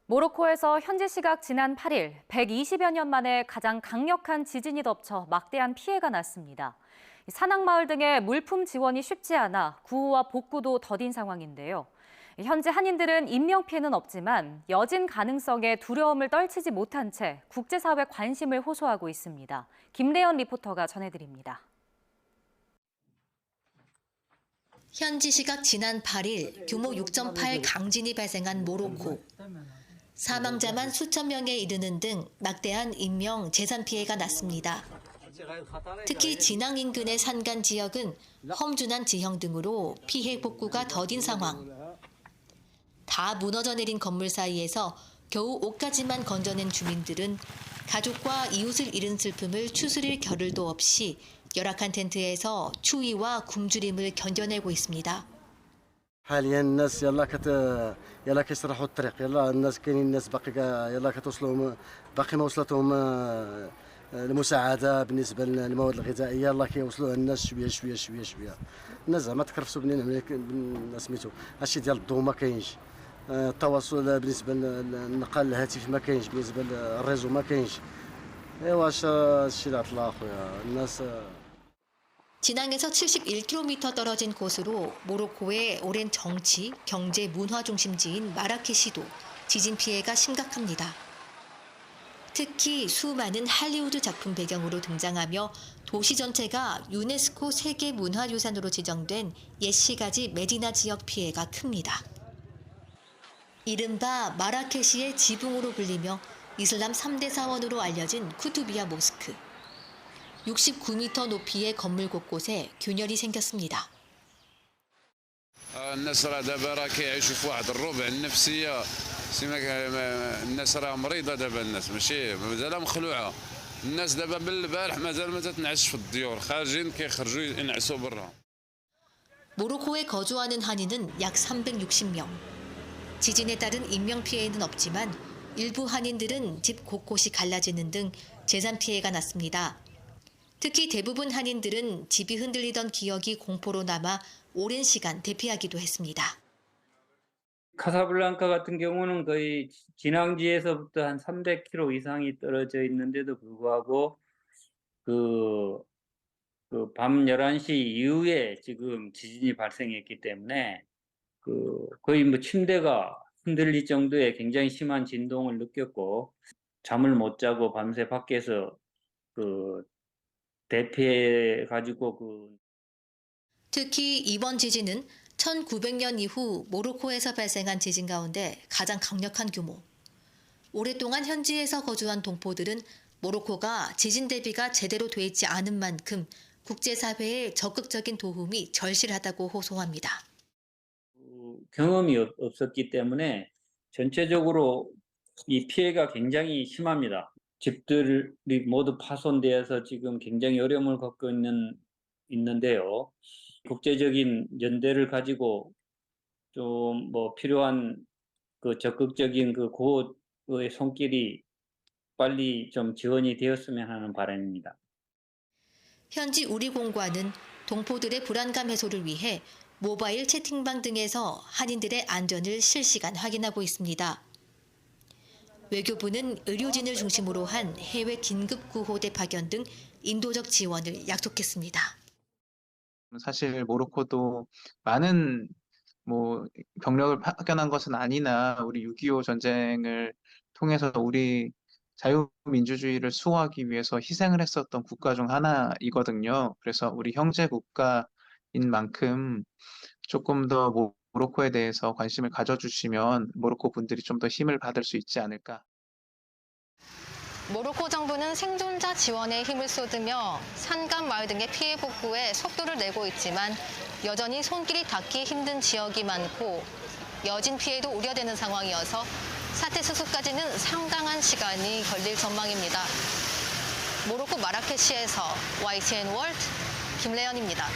모로코에서 현지 시각 지난 8일 120여 년 만에 가장 강력한 지진이 덮쳐 막대한 피해가 났습니다. 산악마을 등의 물품 지원이 쉽지 않아 구호와 복구도 더딘 상황인데요. 현재 한인들은 인명피해는 없지만 여진 가능성에 두려움을 떨치지 못한 채 국제사회 관심을 호소하고 있습니다. 김래연 리포터가 전해드립니다. 현지 시각 지난 8일 규모 6.8 강진이 발생한 모로코. 사망자만 수천 명에 이르는 등 막대한 인명, 재산 피해가 났습니다. 특히 진앙 인근의 산간 지역은 험준한 지형 등으로 피해 복구가 더딘 상황. 다 무너져 내린 건물 사이에서 겨우 옷까지만 건져낸 주민들은 가족과 이웃을 잃은 슬픔을 추스릴 겨를도 없이 열악한 텐트에서 추위와 굶주림을 견뎌내고 있습니다. حاليا الناس يلا كيشرحوا الطريق يلا الناس كاينين الناس باقي يلا كتوصلهم باقي ما وصلتهم المساعده بالنسبه للمواد الغذائيه يلا كيوصلوها الناس شويه الناس زعما تكرفسوا بنين سميتو هادشي ديال الضوء ما كاينش التواصل بالنسبه للنقل الهاتفي ما كاينش بالنسبه للريزو ما كاينش ايوا هادشي اللي عطلا اخويا الناس. 진앙에서 71km 떨어진 곳으로 모로코의 오랜 정치, 경제, 문화 중심지인 마라케시도 지진 피해가 심각합니다. 특히 수많은 할리우드 작품 배경으로 등장하며 도시 전체가 유네스코 세계문화유산으로 지정된 옛 시가지 메디나 지역 피해가 큽니다. 이른바 마라케시의 지붕으로 불리며 이슬람 3대 사원으로 알려진 쿠투비아 모스크. 69m 높이의 건물 곳곳에 균열이 생겼습니다. الناس راه دابا راه كيعيشوا في واحد الربع النفسيه سيما الناس راه مريضه دابا الناس ماشي مازال مخلوعه الناس دابا بالبارح مازال ما تنعش في الديور خارجين كيخرجوا ينعسوا برا. 모로코에 거주하는 한인은 약 360명. 지진에 따른 인명 피해는 없지만 일부 한인들은 집 곳곳이 갈라지는 등 재산 피해가 났습니다. 특히 대부분 한인들은 집이 흔들리던 기억이 공포로 남아 오랜 시간 대피하기도 했습니다. 카사블랑카 같은 경우는 거의 진앙지에서부터 한 300km 이상이 떨어져 있는데도 불구하고 밤 11시 이후에 지금 지진이 발생했기 때문에 거의 뭐 침대가 흔들릴 정도의 굉장히 심한 진동을 느꼈고 잠을 못 자고 밤새 밖에서 대피해가지고 특히 이번 지진은 1900년 이후 모로코에서 발생한 지진 가운데 가장 강력한 규모. 오랫동안 현지에서 거주한 동포들은 모로코가 지진 대비가 제대로 돼 있지 않은 만큼 국제사회의 적극적인 도움이 절실하다고 호소합니다. 경험이 없었기 때문에 전체적으로 이 피해가 굉장히 심합니다. 집들이 모두 파손되어서 지금 굉장히 어려움을 겪고 있는데요. 국제적인 연대를 가지고 좀 필요한 적극적인 구호의 손길이 빨리 좀 지원이 되었으면 하는 바람입니다. 현지 우리공관은 동포들의 불안감 해소를 위해 모바일 채팅방 등에서 한인들의 안전을 실시간 확인하고 있습니다. 외교부는 의료진을 중심으로 한 해외 긴급구호대 파견 등 인도적 지원을 약속했습니다. 사실 모로코도 많은 병력을 파견한 것은 아니나 우리 6.25 전쟁을 통해서 우리 자유민주주의를 수호하기 위해서 희생을 했었던 국가 중 하나이거든요. 그래서 우리 형제 국가인 만큼 조금 더 모로코에 대해서 관심을 가져주시면 모로코 분들이 좀 더 힘을 받을 수 있지 않을까. 모로코 정부는 생존자 지원에 힘을 쏟으며 산간 마을 등의 피해 복구에 속도를 내고 있지만 여전히 손길이 닿기 힘든 지역이 많고 여진 피해도 우려되는 상황이어서 사태 수습까지는 상당한 시간이 걸릴 전망입니다. 모로코 마라케시에서 YTN 월드 김래연입니다.